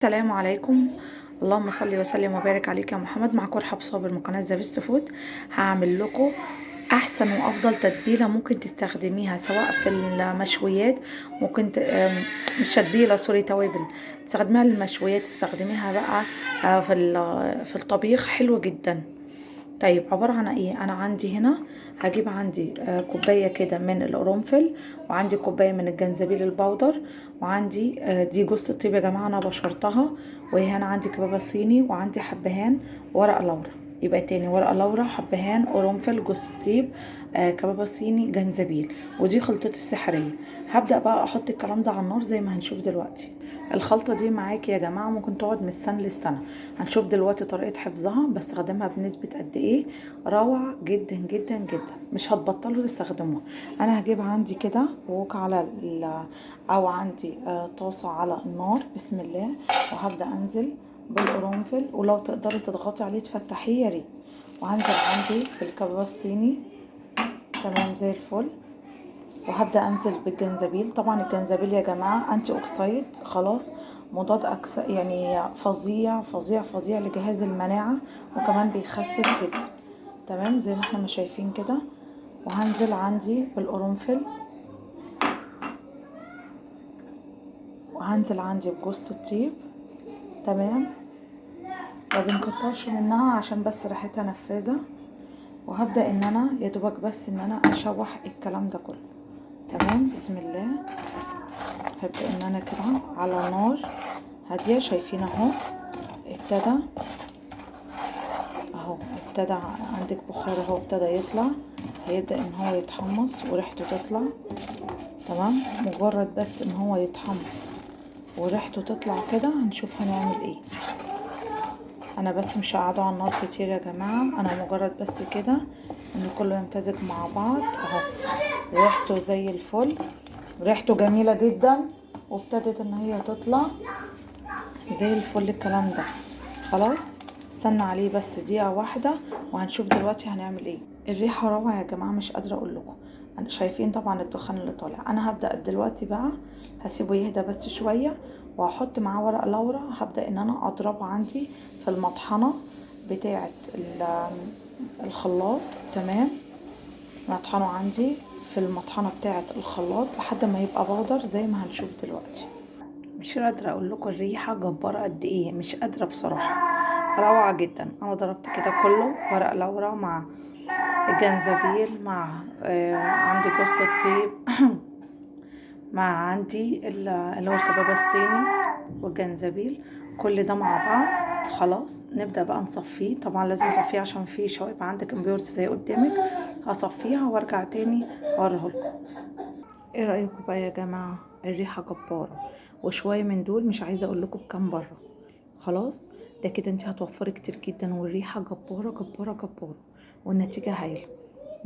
السلام عليكم. اللهم صل وسلم وبارك عليك يا محمد. معاكم رحاب صابر من قناه ذا بيست فود. هعمل لكم احسن وافضل تتبيله ممكن تستخدميها سواء في المشويات. ممكن مش تتبيله، سوري، توابل تستخدميها للمشويات، تستخدميها بقى في الطبيخ، حلوه جدا. طيب، عبارة عن ايه؟ انا عندي هنا هجيب عندي كوباية كده من القرنفل، وعندي كوباية من الجنزبيل البودر، وعندي دي جوز الطيب يا جماعة انا بشرتها، وهنا عندي كبابة صيني، وعندي حبهان، ورق لورا. يبقى تاني: ورق لورا، حبهان، قرنفل، جوز الطيب، كبابة صيني، جنزبيل. ودي خلطتي السحرية. هبدأ بقى احط الكلام ده على النار زي ما هنشوف دلوقتي. الخلطة دي معاكي يا جماعة ممكن تقعد من السنة للسنة. هنشوف دلوقتي طريقة حفظها، بستخدمها بنسبة قد ايه. روعة جدا جدا جدا، مش هتبطلوا تستخدموها. انا هجيب عندي كده ووك على او عندي طاسة على النار، بسم الله. وهبدأ انزل بالقرنفل، ولو تقدري تضغطي عليه تفتحيه يا ريت. وهنزل عندي بالكباب الصيني، تمام زي الفل. وهبدأ انزل بالجنزبيل. طبعا الجنزبيل يا جماعة انتي اوكسايد، خلاص، مضاد يعني فظيع فظيع فظيع لجهاز المناعة، وكمان بيخسس جدا، تمام زي ما احنا ما شايفين كده. وهنزل عندي بالقرنفل، وهنزل عندي بجوز الطيب، تمام. ما بنكترش منها عشان بس ريحتها نفاذة. وهبدأ ان انا يا دوبك بس ان انا اشوح الكلام ده كله، تمام. بسم الله. هبدأ ان انا كده على نار هادية، شايفين اهو ابتدى عندك بخار اهو، ابتدى يطلع. هيبدأ ان هو يتحمص وريحته تطلع، تمام. مجرد بس ان هو يتحمص وريحته تطلع كده هنشوف هنعمل ايه. انا بس مش هقعده على النار كتير يا جماعة، انا مجرد بس كده ان كله يمتزج مع بعض اهو. ريحته زي الفل، ريحته جميلة جدا، وابتدت ان هي تطلع زي الفل الكلام ده. خلاص، استنى عليه بس دقيقة واحدة وهنشوف دلوقتي هنعمل ايه. الريحة روعة يا جماعة، مش قادرة اقول لكم. انا شايفين طبعا الدخان اللي طالع. انا هبدأ دلوقتي بقى، هسيبه يهدى بس شوية، وهحط معاه ورق لورا. هبدأ ان انا اضربه عندي في المطحنة بتاعة الخلاط، تمام. مطحنه عندي في المطحنة بتاعة الخلاط لحد ما يبقى بودر زي ما هنشوف دلوقتي. مش قادرة اقول لكم الريحة جبارة قد ايه، مش قادرة بصراحة، روعة جدا. انا ضربت كده كله ورق لورا مع الجنزبيل مع عندي جوز الطيب مع عندي اللي هو الكباب الصيني والجنزبيل، كل ده مع بعض. خلاص نبدأ بقى نصفيه. طبعا لازم اصفيه عشان فيه شوائب عندك امبيورتي زي قدامك. هصفيها وارجع تاني اوريهولكم. ايه رأيكم بقى يا جماعة؟ الريحة جبارة، وشوية من دول مش عايزة اقول لكم بكام بره. خلاص، ده كده انت هتوفري كتير جدا، والريحة جبارة جبارة جبارة، والنتيجة هايلة.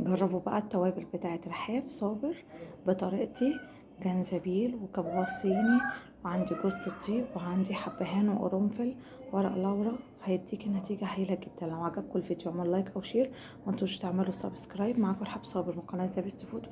جربوا بقى التوابل بتاعت رحاب صابر بطريقتي: جنزبيل وكباب صيني، وعندي جوز الطيب، وعندي حبهان وقرنفل، ورق لورا. هيديكي نتيجة هايلة جدا. لو عجبكم الفيديو اعملوا لايك او شير، وانتوش تعملوا سبسكرايب. معاكم رحاب صابر من قناة ذا بيست فود.